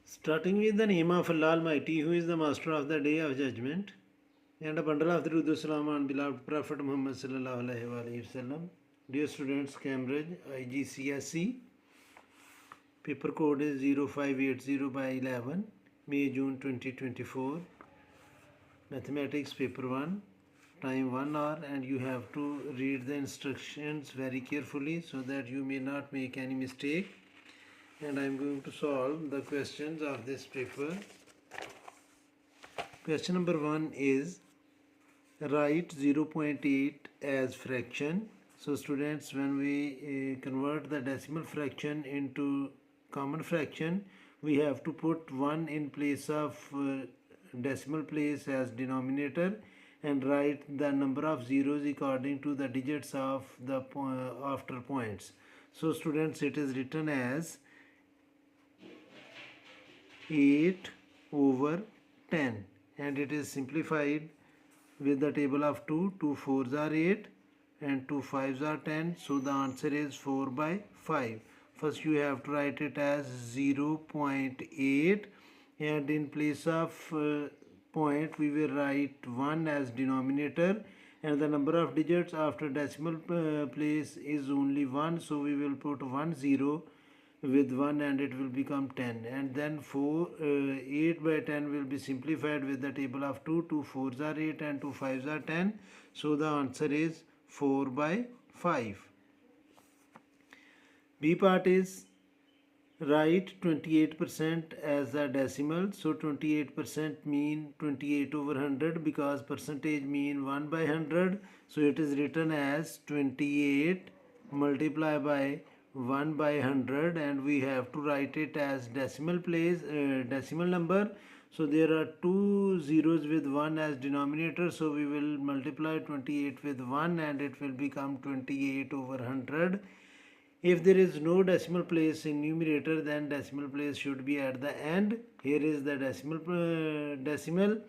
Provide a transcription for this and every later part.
Starting with the name of Allah Almighty, who is the master of the day of judgment, and a bundle of the Salam on beloved Prophet Muhammad sallallahu alaihi wasallam. Dear students, Cambridge, IGCSE, paper code is 0580 by 11, May June 2024. Mathematics paper 1, time 1 hour, and you have to read the instructions very carefully so that you may not make any mistake. And I am going to solve the questions of this paper. Question number 1 is write 0.8 as fraction. So students, when we convert the decimal fraction into common fraction, we have to put 1 in place of decimal place as denominator and write the number of zeros according to the digits of the after points. So students, it is written as 8 over 10, and it is simplified with the table of 2. 2 4s are 8 and 2 5s are 10, so the answer is 4 by 5. First you have to write it as 0.8, and in place of point we will write 1 as denominator, and the number of digits after decimal place is only 1, so we will put 1 0 with 1 and it will become 10, and then 8 by 10 will be simplified with the table of 2. 2 4s are 8 and 2 5s are 10, so the answer is 4 by 5. B part is write 28% as a decimal. So 28% mean 28 over 100, because percentage mean 1 by 100, so it is written as 28 multiplied by 1 by 100, and we have to write it as decimal place, decimal number. So there are 2 zeros with 1 as denominator, so we will multiply 28 with 1 and it will become 28 over 100. If there is no decimal place in numerator, then decimal place should be at the end. Here is the decimal.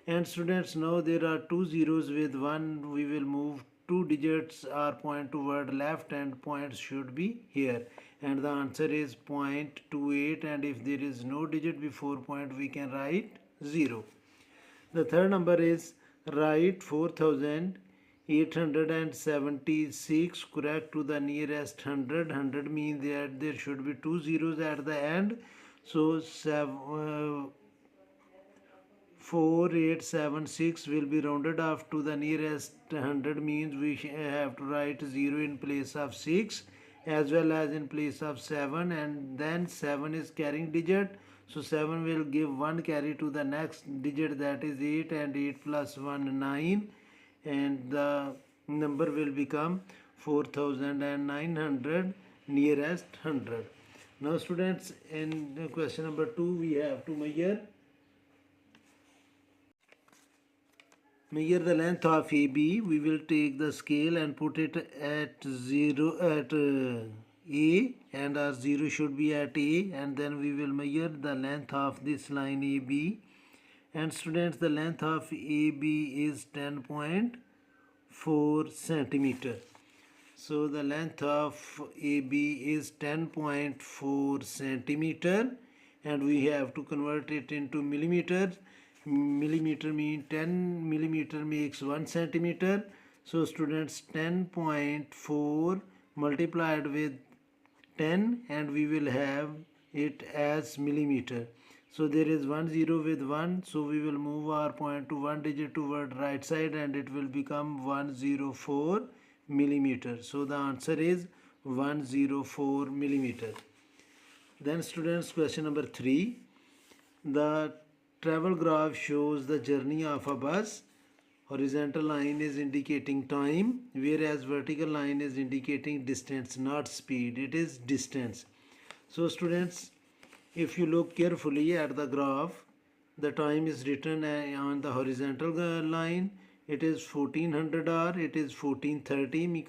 And students, now there are 2 zeros with 1. We will move 2 digits or point toward left, and points should be here, and the answer is 0.28, and if there is no digit before point we can write 0. The third number is write 4876 correct to the nearest 100. 100 means that there should be 2 zeros at the end, so 4876 will be rounded off to the nearest 100, means we have to write 0 in place of 6 as well as in place of 7, and then 7 is carrying digit, so 7 will give 1 carry to the next digit, that is 8, and 8 plus 1 9, and the number will become 4900 nearest 100. Now students, in question number 2 we have to measure the length of AB. We will take the scale and put it at A, and our 0 should be at A, and then we will measure the length of this line AB. And students, the length of AB is 10.4 centimeter. So the length of AB is 10.4 centimeter, and we have to convert it into millimeters. Millimeter means 10 millimeter makes 1 centimeter. So students, 10.4 multiplied with 10, and we will have it as millimeter. So there is 1 0 with 1, so we will move our point to 1 digit toward right side, and it will become 104 millimeter. So the answer is 104 millimeter. Then students, question number 3. The travel graph shows the journey of a bus. Horizontal line is indicating time, whereas vertical line is indicating distance, not speed. It is distance. So students, if you look carefully at the graph, the time is written on the horizontal line. It is 1400 hour, it is 1430.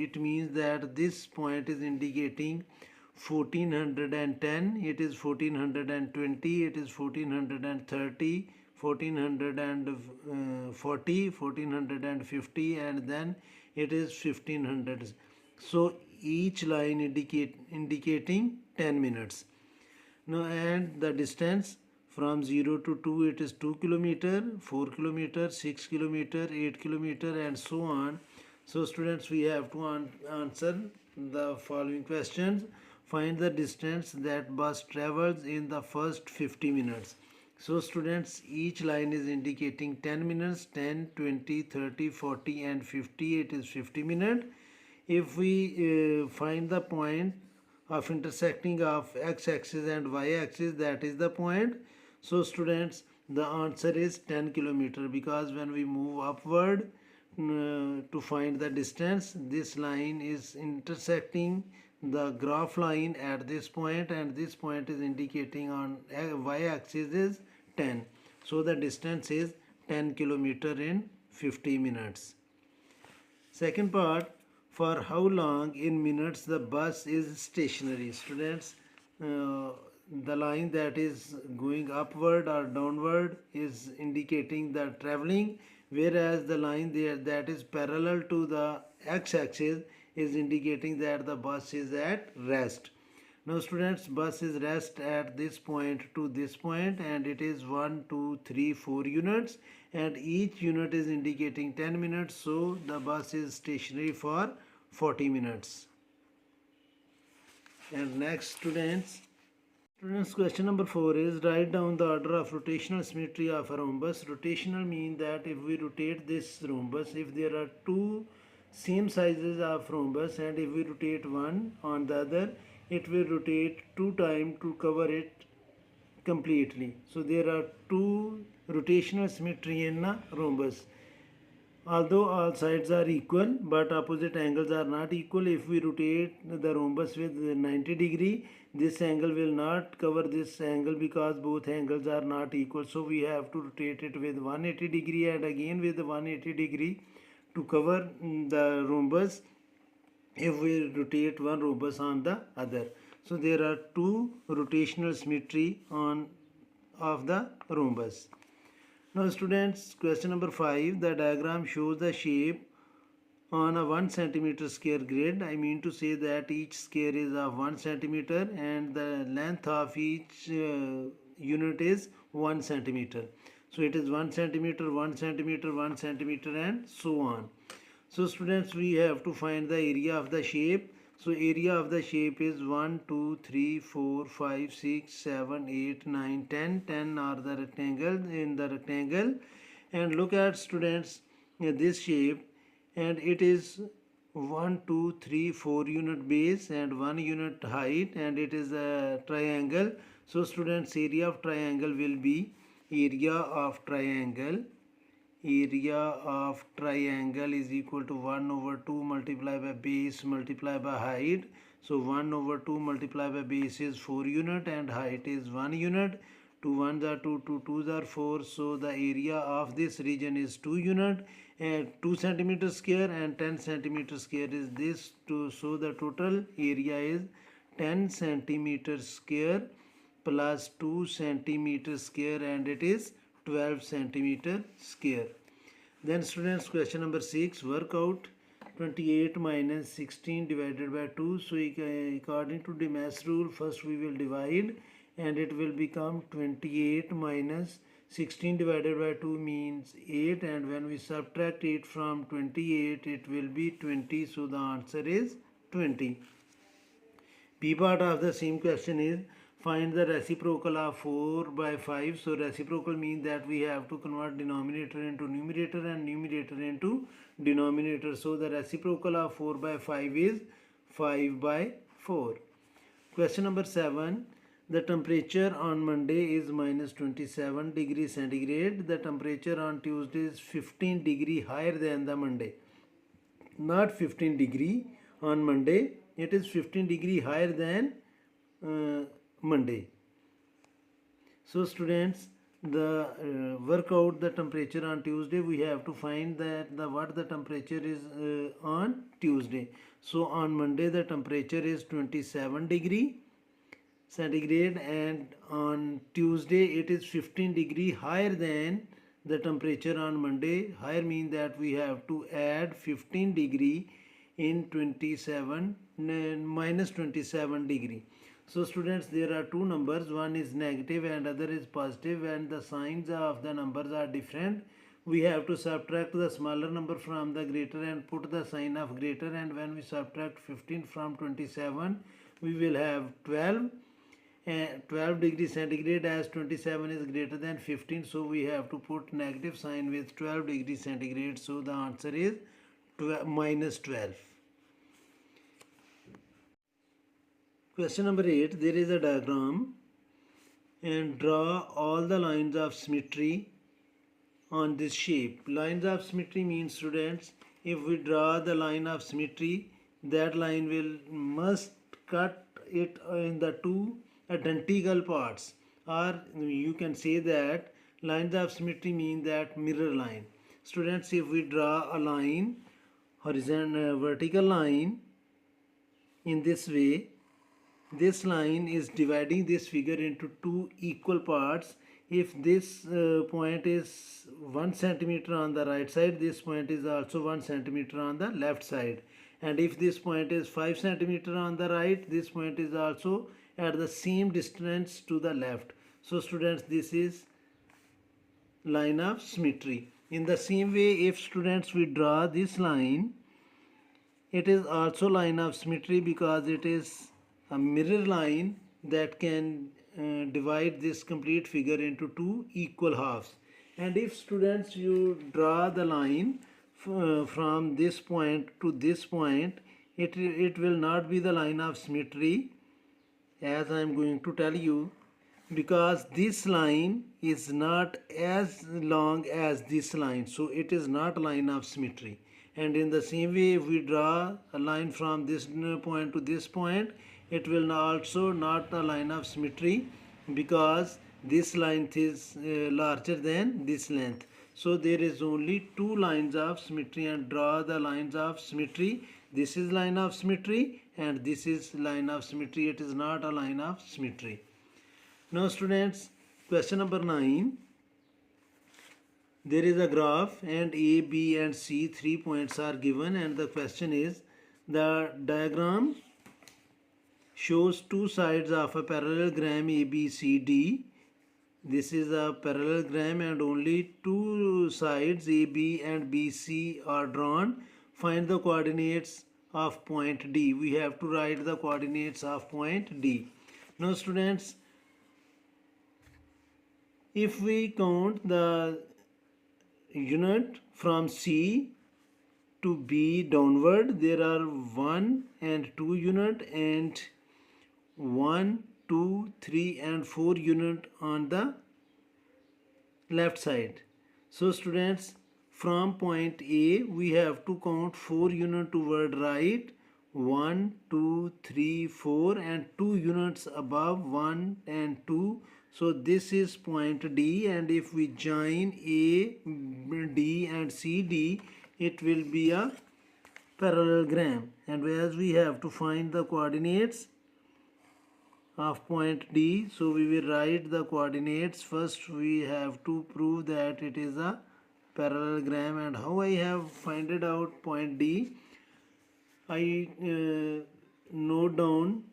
It means that this point is indicating 1410, it is 1420, it is 1430, 1440, 1450, and then it is 1500. So each line indicating 10 minutes. Now, and the distance from 0 to 2, it is 2 kilometer, 4 kilometer, 6 kilometer, 8 kilometer, and so on. So students, we have to answer the following questions. Find the distance that bus travels in the first 50 minutes. So students, each line is indicating 10 minutes, 10, 20, 30, 40 and 50. It is 50 minutes. If we find the point of intersecting of x-axis and y-axis, that is the point. So students, the answer is 10 kilometer, because when we move upward to find the distance, this line is intersecting the graph line at this point, and this point is indicating on y-axis is 10. So the distance is 10 kilometer in 50 minutes. Second part, for how long in minutes the bus is stationary. Students, the line that is going upward or downward is indicating the traveling, whereas the line there that is parallel to the x-axis is indicating that the bus is at rest. Now students, bus is rest at this point to this point, and it is 1, 2, 3, 4 units, and each unit is indicating 10 minutes, so the bus is stationary for 40 minutes. And next students, question number 4 is write down the order of rotational symmetry of a rhombus. Rotational means that if we rotate this rhombus, if there are two same sizes of rhombus and if we rotate one on the other, it will rotate 2 times to cover it completely. So there are two rotational symmetry in a rhombus. Although all sides are equal but opposite angles are not equal, if we rotate the rhombus with 90 degree, this angle will not cover this angle because both angles are not equal. So we have to rotate it with 180 degree and again with 180 degree to cover the rhombus if we rotate one rhombus on the other. So there are two rotational symmetry of the rhombus. Now students, question number 5, the diagram shows the shape on a 1 centimeter square grid. I mean to say that each square is of 1 centimeter and the length of each unit is 1 centimeter. So it is 1 centimeter, 1 centimeter, 1 centimeter and so on. So students, we have to find the area of the shape. So area of the shape is 1, 2, 3, 4, 5, 6, 7, 8, 9, 10. 10 are the rectangle in the rectangle. And look at students, this shape, and it is 1, 2, 3, 4 unit base and 1 unit height, and it is a triangle. So students, area of triangle will be area of triangle is equal to 1 over 2 multiplied by base multiplied by height. So 1 over 2 multiplied by base is 4 unit and height is 1 unit. 2 1s are 2, 2 2s are 4. So the area of this region is 2 unit and 2 centimeter square, and 10 centimeter square is this. So the total area is 10 centimeter square plus 2 centimeter square, and it is 12 centimeter square. Then students, question number 6, work out 28 minus 16 divided by 2. So according to the mass rule, first we will divide and it will become 28 minus 16 divided by 2 means 8, and when we subtract 8 from 28 it will be 20. So the answer is 20. B part of the same question is find the reciprocal of 4 by 5. So reciprocal means that we have to convert denominator into numerator and numerator into denominator. So the reciprocal of 4 by 5 is 5 by 4. Question number 7. The temperature on Monday is minus 27 degrees centigrade. The temperature on Tuesday is 15 degree higher than the Monday. Not 15 degree on Monday. It is 15 degree higher than Monday. So students, the work out the temperature on Tuesday, we have to find that what the temperature is on Tuesday. So on Monday the temperature is 27 degree centigrade, and on Tuesday it is 15 degree higher than the temperature on Monday. Higher means that we have to add 15 degree in 27 minus 27 degree. So students, there are two numbers, one is negative and other is positive, and the signs of the numbers are different. We have to subtract the smaller number from the greater and put the sign of greater, and when we subtract 15 from 27, we will have 12. And 12 degrees centigrade, as 27 is greater than 15, so we have to put negative sign with 12 degrees centigrade, so the answer is minus 12. Question number 8, there is a diagram and draw all the lines of symmetry on this shape. Lines of symmetry means, students, if we draw the line of symmetry, that line must cut it in the two identical parts, or you can say that lines of symmetry mean that mirror line. Students, if we draw a line, horizontal vertical line in this way, this line is dividing this figure into two equal parts. If this point is 1 centimeter on the right side, this point is also 1 centimeter on the left side. And if this point is 5 centimeter on the right, this point is also at the same distance to the left. So students, this is line of symmetry. In the same way, if students we draw this line, it is also line of symmetry because it is a mirror line that can divide this complete figure into two equal halves. And if students you draw the line from this point to this point, it will not be the line of symmetry, as I am going to tell you, because this line is not as long as this line, so it is not a line of symmetry. And in the same way, if we draw a line from this point to this point, it will also not a line of symmetry because this length is larger than this length. So there is only two lines of symmetry, and draw the lines of symmetry. This is line of symmetry and this is line of symmetry. It is not a line of symmetry. Now students, question number 9. There is a graph and A, B and C 3 points are given, and the question is, the diagram shows two sides of a parallelogram ABCD. This is a parallelogram and only two sides AB and BC are drawn. Find the coordinates of point D. We have to write the coordinates of point D. Now students, if we count the unit from C to B downward, there are 1 and 2 unit and 1, 2, 3 and 4 unit on the left side. So students, from point A we have to count 4 unit toward right, 1, 2, 3, 4 and 2 units above 1 and 2. So this is point D, and if we join A, D and CD, it will be a parallelogram. And as we have to find the coordinates of point D, so we will write the coordinates. First we have to prove that it is a parallelogram, and how I have found out point D, I note down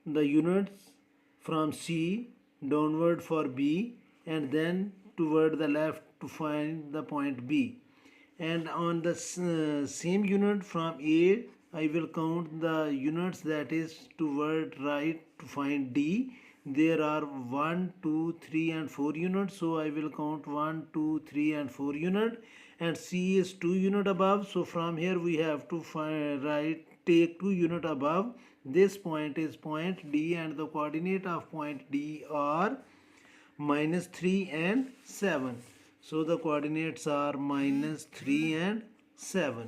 the units from C downward for B and then toward the left to find the point B. And on the same unit from A, I will count the units that is toward right to find D. There are 1, 2, 3 and 4 units, so I will count 1, 2, 3 and 4 unit. And C is 2 unit above, so from here we have to take 2 unit above. This point is point D, and the coordinate of point D are minus 3 and 7. So the coordinates are minus 3 and 7.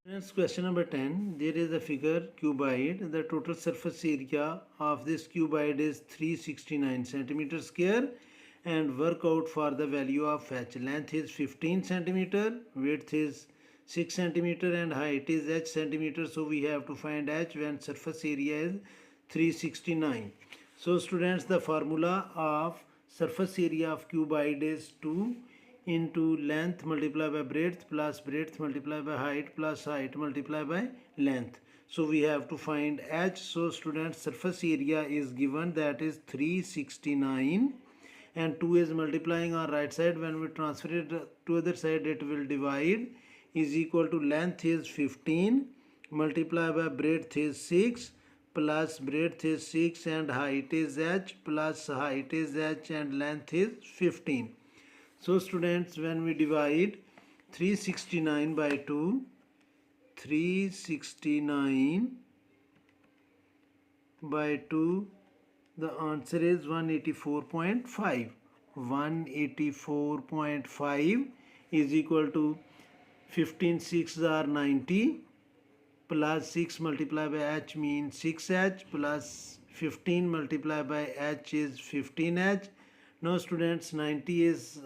Next, question number 10. There is a figure cuboid. The total surface area of this cuboid is 369 centimeter square, and work out for the value of h. Length is 15 centimeter, width is 6 centimeter and height is h centimeter. So we have to find h when surface area is 369. So students, the formula of surface area of cuboid is 2 into length multiplied by breadth plus breadth multiplied by height plus height multiplied by length. So we have to find h. So students, surface area is given, that is 369, and 2 is multiplying on right side. When we transfer it to other side, it will divide, is equal to length is 15 multiply by breadth is 6 plus breadth is 6 and height is h plus height is h and length is 15. So students, when we divide 369 by 2, 369 by 2, the answer is 184.5. 184.5 is equal to 15 6 are 90 plus 6 multiplied by h means 6h plus 15 multiplied by h is 15h. Now students, 90 is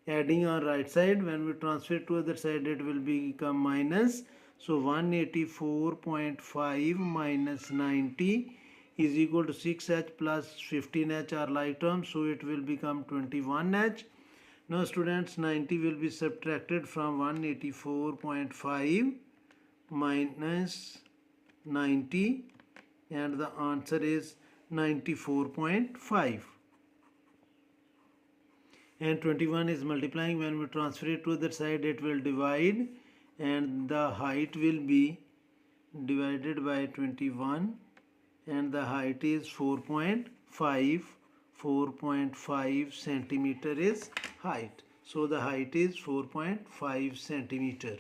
adding on right side. When we transfer to other side, it will become minus. So 184.5 minus 90 is equal to 6h plus 15h are like terms, so it will become 21h. Now students, 90 will be subtracted from 184.5 minus 90 and the answer is 94.5. And 21 is multiplying. When we transfer it to the other side, it will divide and the height will be divided by 21 and the height is 4.5 centimeter is height. So the height is 4.5 centimeter.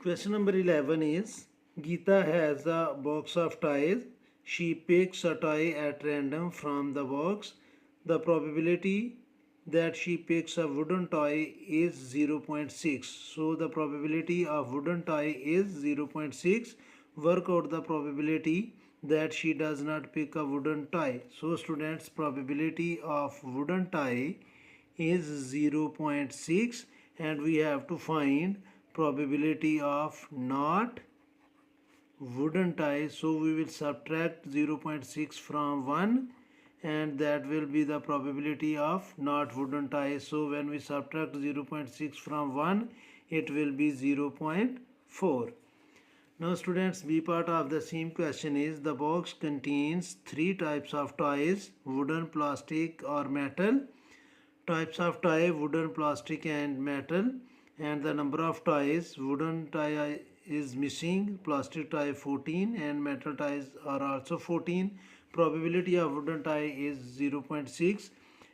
Question number 11 is, Geeta has a box of toys. She picks a toy at random from the box. The probability that she picks a wooden toy is 0.6. So the probability of wooden toy is 0.6. Work out the probability that she does not pick a wooden toy. So students, probability of wooden toy is 0.6 and we have to find probability of not wooden tie. So we will subtract 0.6 from 1 and that will be the probability of not wooden tie. So when we subtract 0.6 from 1, it will be 0.4. Now students, B part of the same question is, the box contains 3 types of toys: wooden, plastic or metal. Types of toy: wooden, plastic and metal. And the number of toys: wooden toy is missing, plastic toy 14 and metal toys are also 14. Probability of wooden tie is 0.6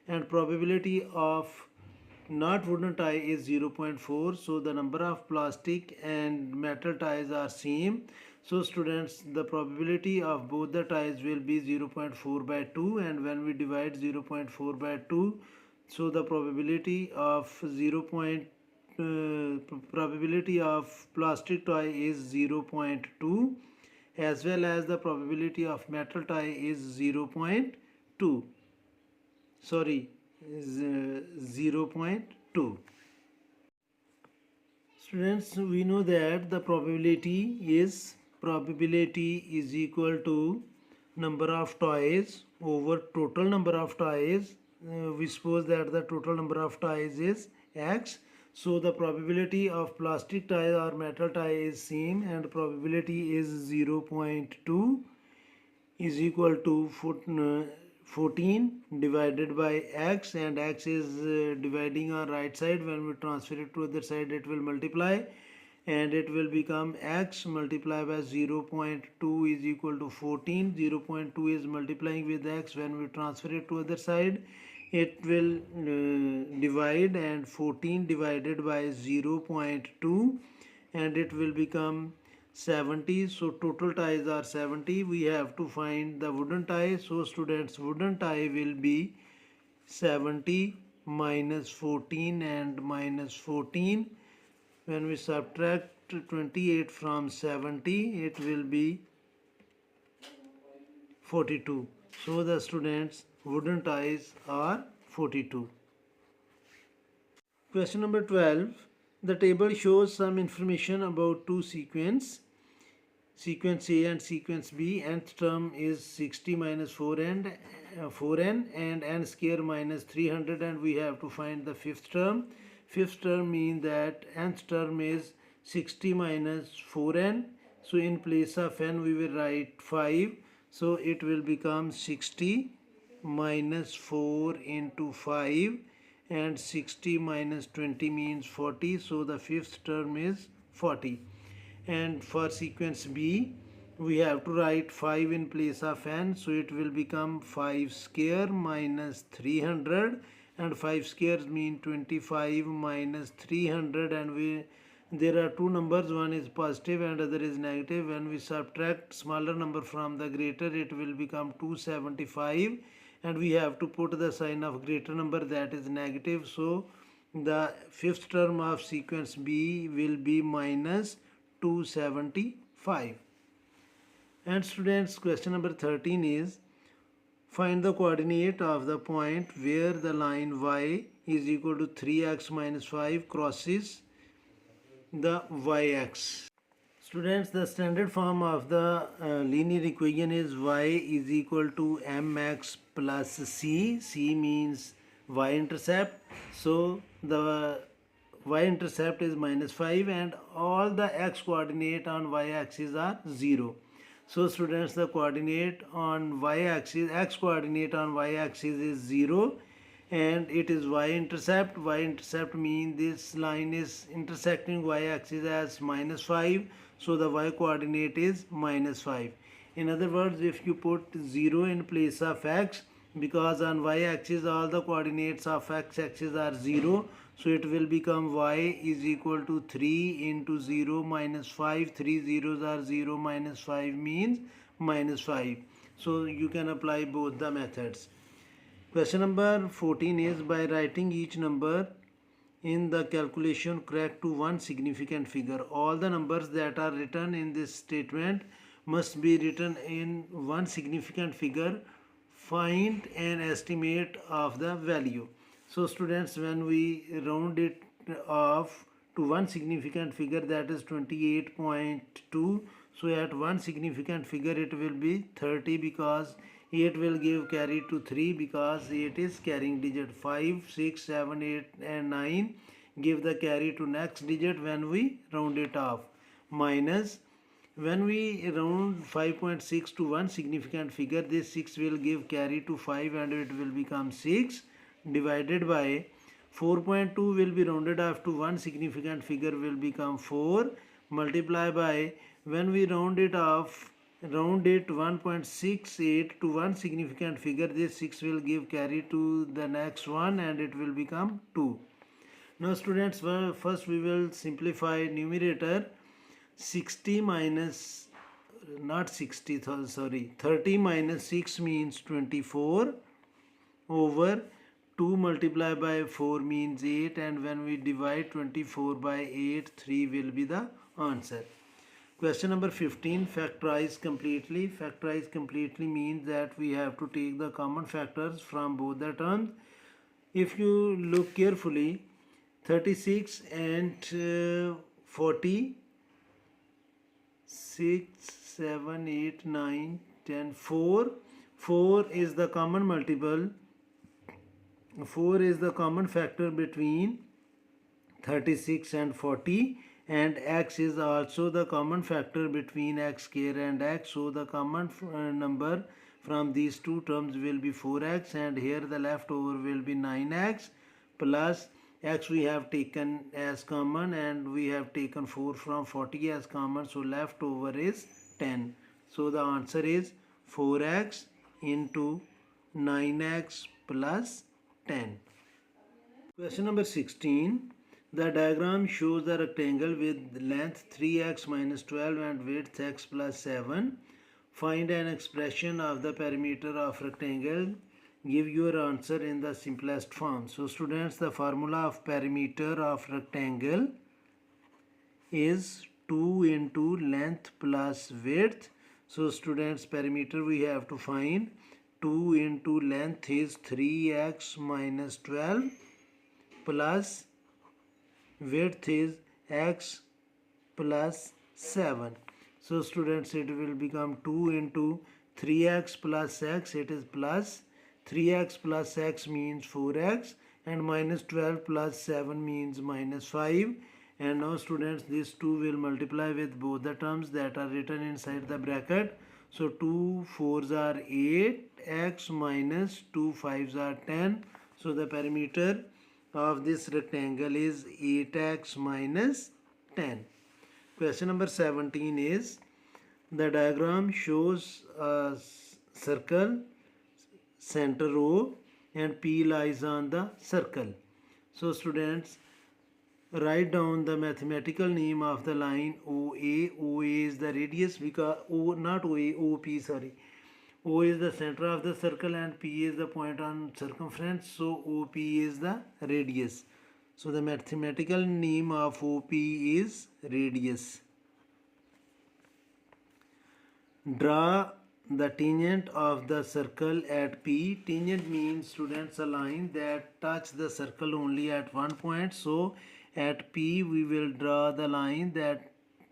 and probability of not wooden tie is 0.4. So the number of plastic and metal ties are same. So students, the probability of both the ties will be 0.4 by 2, and when we divide 0.4 by 2, so the probability of probability of plastic toy is 0.2 as well as the probability of metal tie is 0.2. Sorry, is 0.2. Students, we know that the probability is equal to number of toys over total number of toys. We suppose that the total number of toys is x. So the probability of plastic tie or metal tie is same and probability is 0.2 is equal to 14 divided by x, and x is dividing on right side. When we transfer it to other side, it will multiply and it will become x multiplied by 0.2 is equal to 14. 0.2 is multiplying with x. When we transfer it to other side, it will divide and 14 divided by 0.2 and it will become 70. So total ties are 70. We have to find the wooden tie. So students, wooden tie will be 70 minus 14 and minus 14. When we subtract 28 from 70, it will be 42. So the students, wooden ties are 42. Question number 12. The table shows some information about two sequence A and sequence B. Nth term is 60 minus 4n and n square minus 300, and we have to find the fifth term. Fifth term means that nth term is 60 minus 4n So in place of n we will write 5. So it will become 60 minus 4 into 5, and 60 minus 20 means 40. So the fifth term is 40. And for sequence B, we have to write 5 in place of n, so it will become 5 square minus 300, and 5 squares mean 25 minus 300, and there are two numbers, one is positive and other is negative. When we subtract smaller number from the greater, it will become 275, and we have to put the sign of greater number, that is negative. So the fifth term of sequence B will be minus 275. And students, question number 13 is, find the coordinate of the point where the line y is equal to 3x minus 5 crosses the y-axis. Students, the standard form of the linear equation is y is equal to mx plus c. C means y-intercept. So the y-intercept is minus 5 and all the x coordinate on y-axis are 0. So students, the coordinate on y-axis, x coordinate on y-axis is 0, and it is y-intercept. Y-intercept means this line is intersecting y-axis as minus 5, so the y coordinate is minus 5. In other words, if you put 0 in place of x, because on y-axis all the coordinates of x-axis are 0, so it will become y is equal to 3 into 0 minus 5. 3 zeros are 0 minus 5 means minus 5. So you can apply both the methods. Question number 14 is, by writing each number in the calculation correct to one significant figure. All the numbers that are written in this statement must be written in one significant figure. Find an estimate of the value. So students, when we round it off to one significant figure, that is 28.2. So at one significant figure it will be 30, because 8 will give carry to 3, because 8 is carrying digit. 5, 6, 7, 8 and 9 give the carry to next digit when we round it off. Minus, when we round 5.6 to one significant figure, this 6 will give carry to 5 and it will become 6, divided by 4.2 will be rounded off to one significant figure, will become 4, multiply by, when we round it off, round it 1.68 to one significant figure, this 6 will give carry to the next one and it will become 2. Now students, first we will simplify numerator. 60 minus, not 60, sorry, 30 minus 6 means 24, over 2 multiplied by 4 means 8, and when we divide 24 by 8, 3 will be the answer. Question number 15, factorize completely. Factorize completely means that we have to take the common factors from both the terms. If you look carefully, 36 and 40, 6, 7, 8, 9, 10, 4. 4 is the common multiple. 4 is the common factor between 36 and 40, and x is also the common factor between x square and x. So the common number from these two terms will be 4x, and here the leftover will be 9x, plus x we have taken as common, and we have taken 4 from 40 as common, so leftover is 10. So the answer is 4x into 9x plus 10. Question number 16. The diagram shows the rectangle with length 3x minus 12 and width x plus 7. Find an expression of the perimeter of rectangle. Give your answer in the simplest form. So students, the formula of perimeter of rectangle is 2 into length plus width. So students, perimeter we have to find. 2 into length is 3x minus 12 plus width is x plus 7. So students, it will become 2 into 3x plus x, it is plus 3x plus x means 4x, and minus 12 plus 7 means minus 5, And now students, these 2 will multiply with both the terms that are written inside the bracket. So 2 4s are 8, x minus 2 5s are 10. So the perimeter of this rectangle is 8x minus 10. Question number 17 is, the diagram shows a circle, center O, and P lies on the circle. So students, write down the mathematical name of the line OA. OA is the radius, because not OA, OP, sorry. O is the center of the circle and P is the point on circumference. So OP is the radius. So the mathematical name of OP is radius. Draw the tangent of the circle at P. Tangent means, students, a line that touch the circle only at one point. So at P we will draw the line that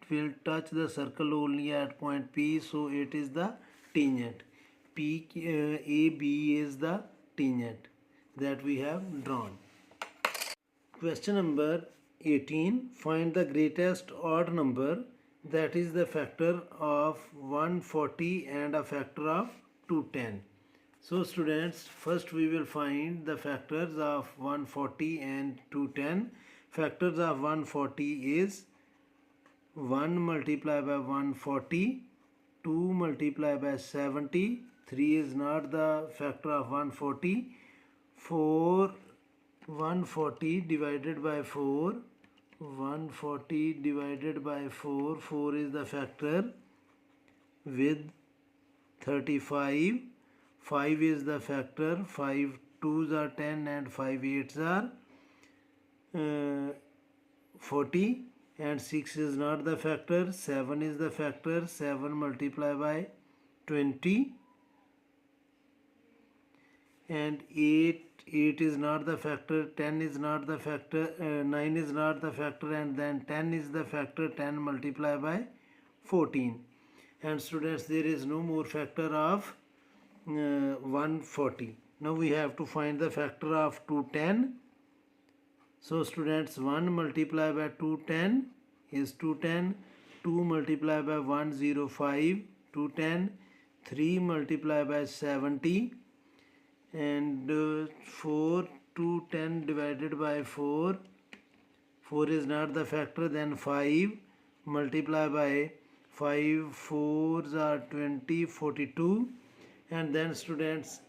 will touch the circle only at point P. So it is the tangent. AB is the tangent that we have drawn. Question number 18. Find the greatest odd number, that is the factor of 140 and a factor of 210. So students, first we will find the factors of 140 and 210. Factors of 140 is 1 multiplied by 140, 2 multiplied by 70, 3 is not the factor of 140, 4, 140 divided by 4, 140 divided by 4, 4 is the factor with 35, 5 is the factor, 5 2s are 10 and 5 8s are 40, and 6 is not the factor, 7 is the factor, 7 multiplied by 20, and 8 is not the factor, 10 is not the factor, 9 is not the factor, and then 10 is the factor, 10 multiplied by 14. And students, there is no more factor of 140. Now we have to find the factor of 210. So students, 1 multiplied by 210 is 210, 2 multiplied by 105, 210, 3 multiplied by 70, and 4 210 divided by 4, 4 is not the factor, then 5 multiplied by 5 4s are 20, 42, and then students,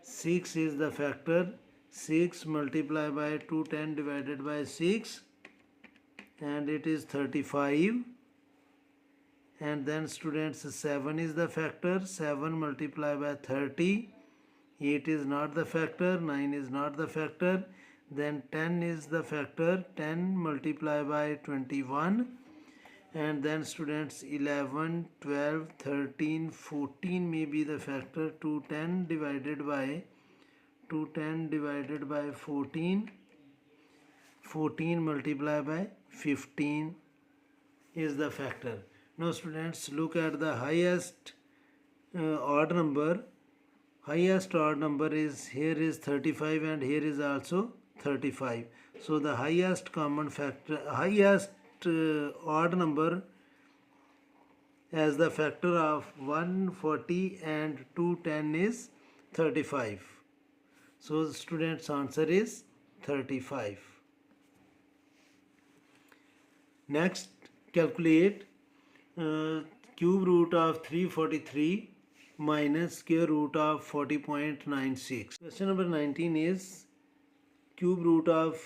6 is the factor, 6 multiplied by 210 divided by 6, and it is 35, and then students, 7 is the factor, 7 multiplied by 30, 8 is not the factor, 9 is not the factor, then 10 is the factor, 10 multiplied by 21, and then students, 11, 12, 13, 14 may be the factor, 210 divided by 14, 14 multiplied by 15 is the factor. Now students, look at the highest odd number. Highest odd number is, here is 35 and here is also 35. So the highest common factor, highest odd number as the factor of 140 and 210 is 35. So the student's answer is 35. Next, calculate cube root of 343 minus square root of 40.96. Question number 19 is cube root of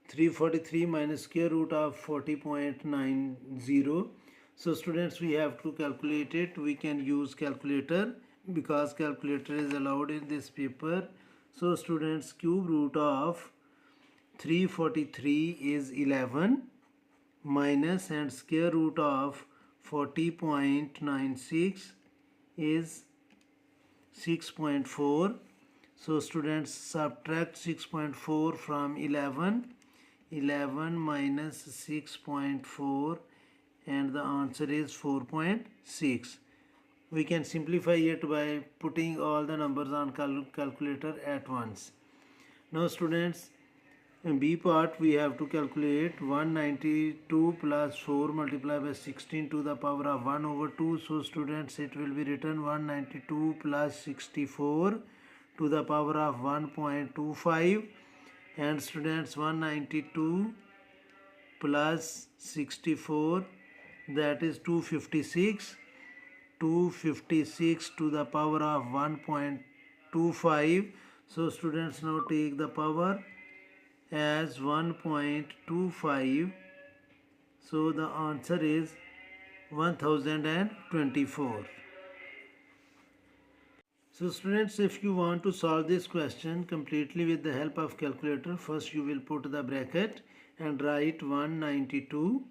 343 minus square root of 40.90. So students, we have to calculate it. We can use calculator because calculator is allowed in this paper. So students, cube root of 343 is 11 minus, and square root of 40.96 is 6.4. So students, subtract 6.4 from 11. 11 minus 6.4, and the answer is 4.6. We can simplify it by putting all the numbers on calculator at once. Now students, In B part, we have to calculate 192 plus 4 multiplied by 16 to the power of 1 over 2. So students, it will be written 192 plus 64 to the power of 1.25. And students, 192 plus 64, that is 256. 256 to the power of 1.25. So students, now take the power as 1.25. So the answer is 1024. So students, if you want to solve this question completely with the help of calculator, first you will put the bracket and write 192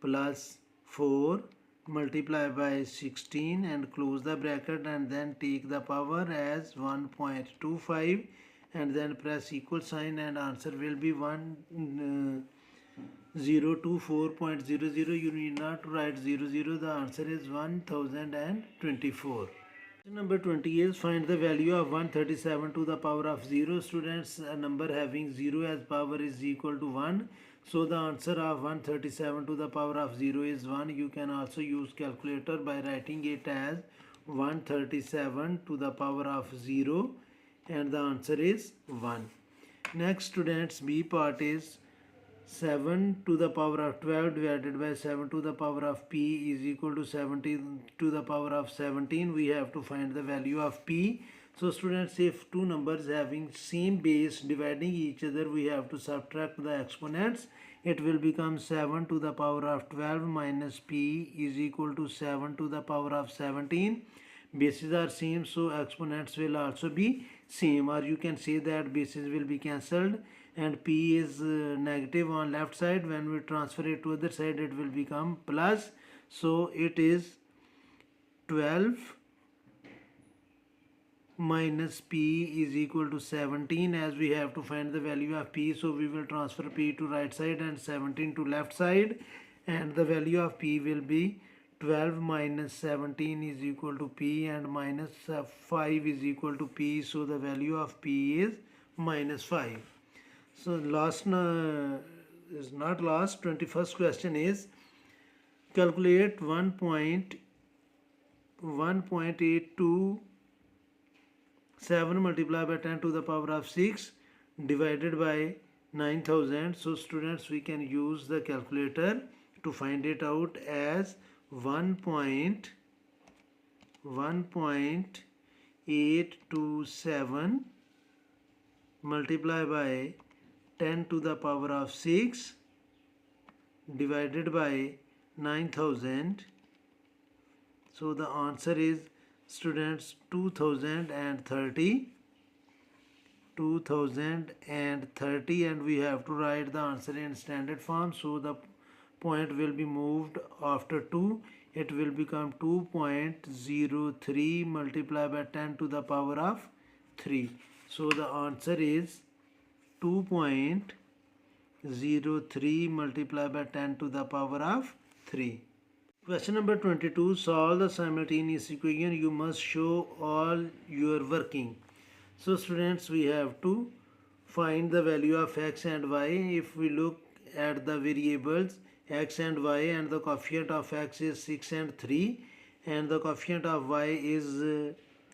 plus 4 multiply by 16 and close the bracket, and then take the power as 1.25 and then press equal sign, and answer will be 1024.00. You need not to write 00. The answer is 1024. Number 20 is find the value of 137 to the power of 0. Students, a number having 0 as power is equal to 1. So the answer of 137 to the power of 0 is 1. You can also use calculator by writing it as 137 to the power of 0, and the answer is 1. Next students, B part is 7 to the power of 12 divided by 7 to the power of p is equal to 17 to the power of 17. We have to find the value of p. So students, if two numbers having same base dividing each other, we have to subtract the exponents. It will become 7 to the power of 12 minus p is equal to 7 to the power of 17. Bases are same, so exponents will also be same, or you can say that bases will be cancelled, and p is negative on left side. When we transfer it to other side, it will become plus. So it is 12 minus p is equal to 17. As we have to find the value of p, so we will transfer p to right side and 17 to left side, and the value of p will be 12 minus 17 is equal to p, and minus 5 is equal to p. So the value of p is minus 5. So last is not last, 21st question is calculate 1.827 multiplied by 10 to the power of 6 divided by 9000. So students, we can use the calculator to find it out as 1.827 multiply by 10 to the power of 6 divided by 9000. So the answer is students 2030, and we have to write the answer in standard form. So the point will be moved after 2. It will become 2.03 multiplied by 10 to the power of 3. So the answer is 2.03 multiplied by 10 to the power of 3. Question number 22. Solve the simultaneous equation. You must show all your working. So students, we have to find the value of x and y. If we look at the variables x and y, and the coefficient of x is 6 and 3, and the coefficient of y is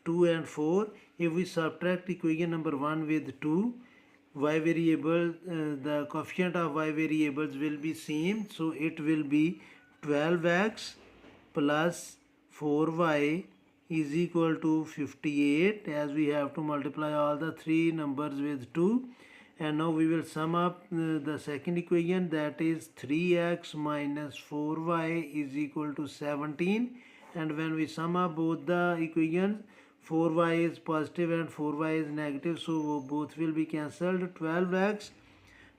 2 and 4. If we subtract equation number 1 with 2, y variable, the coefficient of y variables will be same, so it will be 12x plus 4y is equal to 58, as we have to multiply all the three numbers with 2. And now we will sum up the second equation, that is 3x minus 4y is equal to 17. And when we sum up both the equations, 4y is positive and 4y is negative, so both will be cancelled. 12x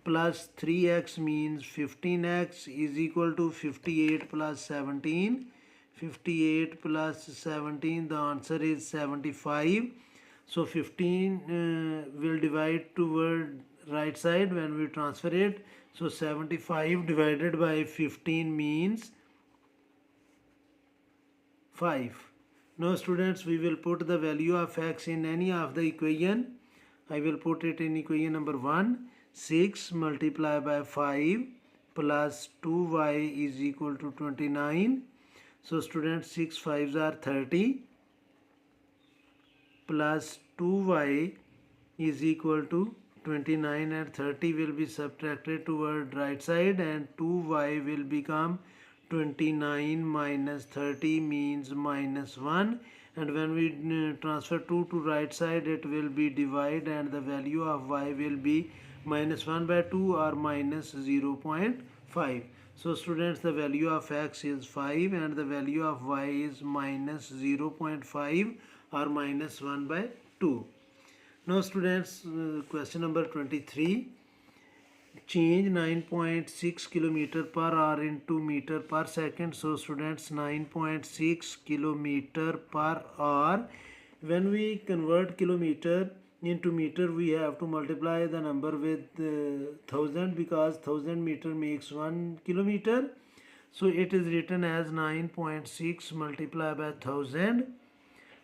plus 3x means 15x is equal to 58 plus 17. 58 plus 17, the answer is 75. So 15 will divide toward right side when we transfer it. So 75 divided by 15 means 5. Now students, we will put the value of x in any of the equation. I will put it in equation number 1. 6 multiplied by 5 plus 2y is equal to 29. So students, 6 5s are 30 plus 2y is equal to 29, and 30 will be subtracted toward right side, and 2y will become 29 minus 30 means minus 1, and when we transfer 2 to right side, it will be divide, and the value of y will be minus 1 by 2 or minus 0.5. So students, the value of x is 5 and the value of y is minus 0.5 or minus 1 by 2. Now students, question number 23. Change 9.6 kilometer per hour into meter per second. So students, 9.6 kilometer per hour. When we convert kilometer into meter, we have to multiply the number with 1000, because 1000 meter makes 1 kilometer. So it is written as 9.6 multiplied by 1000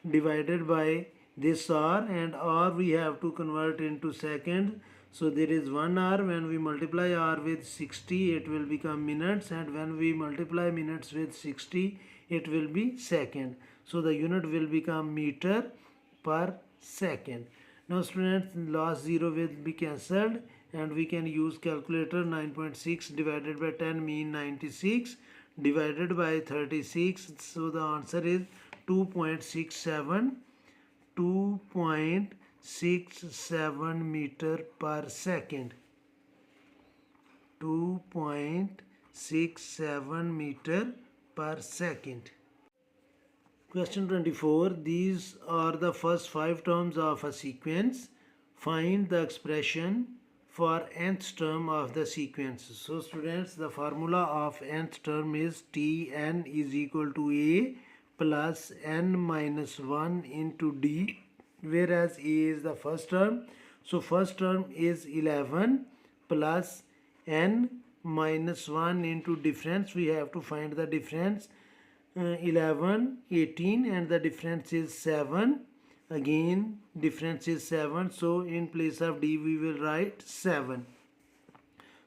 divided by this hour, and hour we have to convert into second. So there is 1 hour. When we multiply hour with 60, it will become minutes, and when we multiply minutes with 60, it will be second. So the unit will become meter per second. Now students, last 0 will be cancelled, and we can use calculator. 9.6 divided by 10 mean 96 divided by 36. So the answer is 2.67 meter per second. 2.67 meter per second. Question 24. These are the first 5 terms of a sequence. Find the expression for nth term of the sequence. So students, the formula of nth term is Tn is equal to A plus n minus 1 into D, whereas A is the first term. So first term is 11 plus n minus 1 into difference. We have to find the difference. 11, 18, and the difference is 7. Again, difference is 7. So in place of D, we will write 7.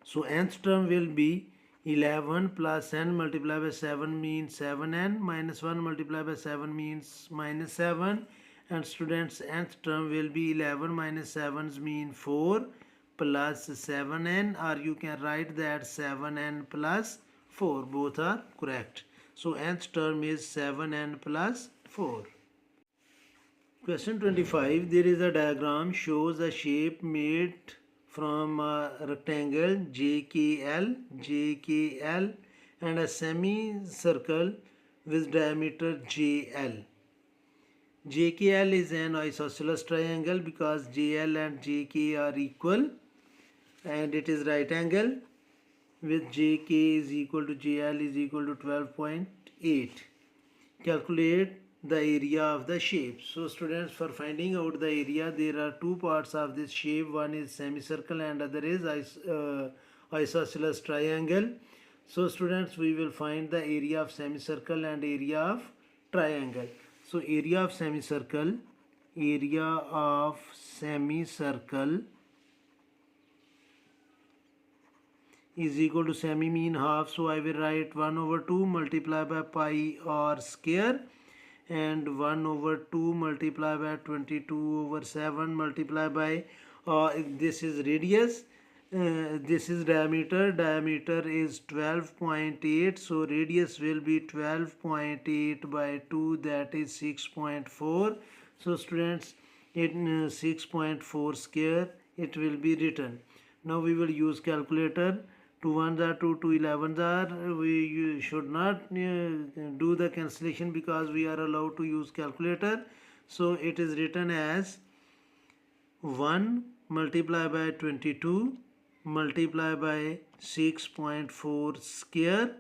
So nth term will be 11 plus n multiplied by 7 means 7n, minus 1 multiplied by 7 means minus 7. And students, nth term will be 11 minus 7 mean 4 plus 7n, or you can write that 7n plus 4. Both are correct. So nth term is 7n plus 4. Question 25. There is a diagram shows a shape made from a rectangle JKL and a semicircle with diameter JL. JKL is an isosceles triangle because JL and JK are equal, and it is right angle with JK is equal to JL is equal to 12.8. Calculate the area of the shape. So students, for finding out the area, there are two parts of this shape. One is semicircle and other is isosceles triangle. So students, we will find the area of semicircle and area of triangle. So area of semicircle is equal to semi mean half. So I will write 1 over 2 multiplied by pi r square, and 1 over 2 multiplied by 22 over 7 multiplied by this is radius, this is diameter is 12.8. so radius will be 12.8 by 2, that is 6.4. so students, in 6.4 square it will be written. Now we will use calculator. 2 1s are 2, 2 11s are. We should not do the cancellation because we are allowed to use calculator. So it is written as 1 multiplied by 22 multiplied by 6.4 square,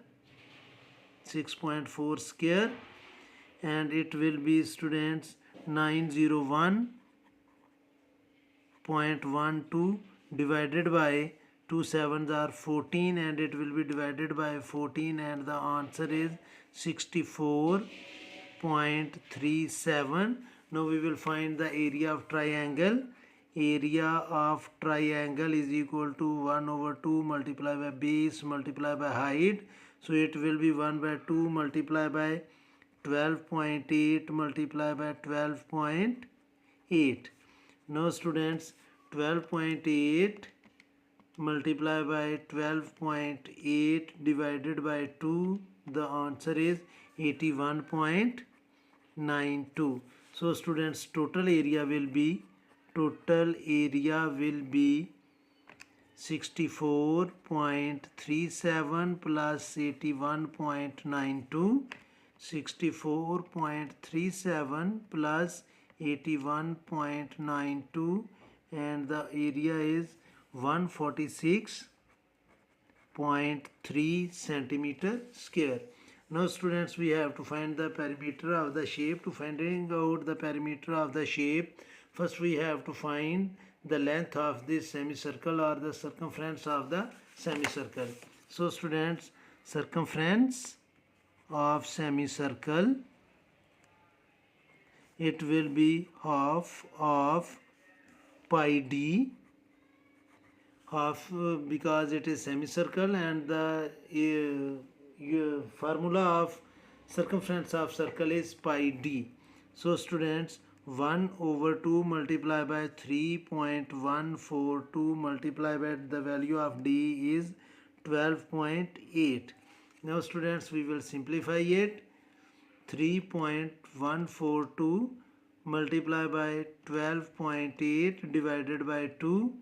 and it will be students 901.12 divided by 2 7s are 14, and it will be divided by 14, and the answer is 64.37. Now we will find the area of triangle. area of triangle is equal to 1 over 2 multiplied by base multiplied by height. So it will be 1 by 2 multiplied by 12.8 multiplied by 12.8. Now students, 12.8 multiplied by 12.8 divided by 2, the answer is 81.92. So students, total area will be 64.37 plus 81.92. 64.37 plus 81.92, and the area is 146.3 centimeter square. Now students, we have to find the perimeter of the shape. To finding out the perimeter of the shape, first we have to find the length of this semicircle or the circumference of the semicircle. So students, circumference of semicircle, it will be half of pi d, half because it is semicircle, and the formula of circumference of circle is pi d. So students, 1 over 2 multiplied by 3.142 multiplied by the value of d is 12.8. Now students, we will simplify it. 3.142 multiplied by 12.8 divided by 2,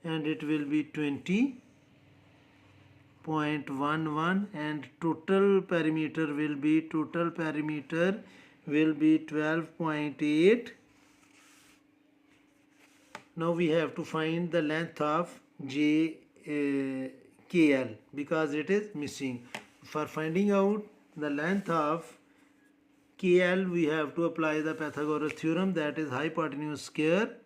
and it will be 20.11, and total perimeter will be 12.8. Now we have to find the length of KL because it is missing. For finding out the length of KL, we have to apply the Pythagoras theorem, that is hypotenuse square.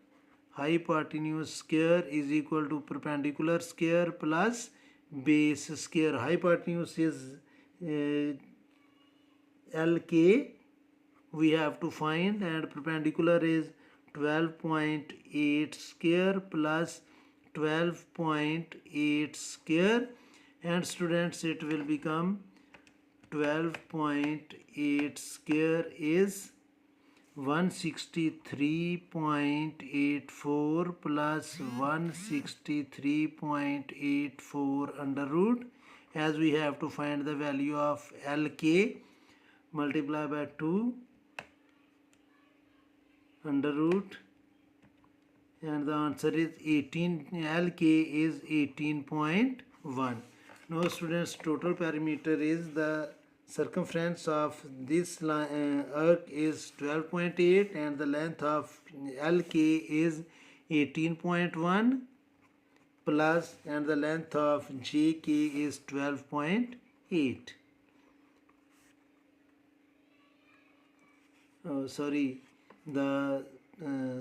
Hypotenuse square is equal to perpendicular square plus base square. Hypotenuse is LK, we have to find, and perpendicular is 12.8 square plus 12.8 square, and students, it will become 12.8 square is 163.84 plus 163.84 under root. As we have to find the value of LK, multiply by 2 under root, and the answer is 18. LK is 18.1. Now students, total perimeter is the circumference of this arc is 12.8 and the length of LK is 18.1 plus, and the length of JK is 12.8. The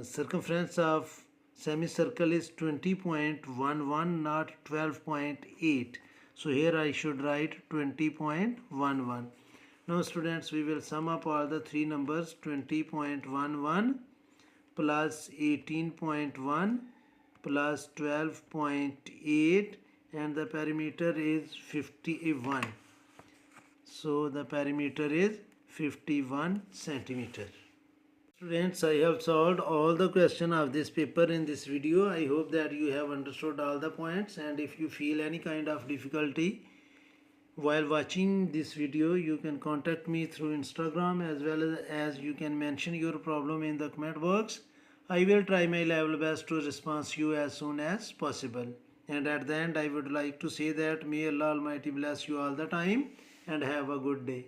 circumference of semicircle is 20.11, not 12.8. So here I should write 20.11. Now students, we will sum up all the three numbers. 20.11 plus 18.1 plus 12.8, and the perimeter is 51. So the perimeter is 51 centimeter. Students, I have solved all the questions of this paper in this video. I hope that you have understood all the points, and if you feel any kind of difficulty while watching this video, you can contact me through Instagram, as well as you can mention your problem in the comment box. I will try my level best to respond to you as soon as possible. And at the end, I would like to say that may Allah Almighty bless you all the time and have a good day.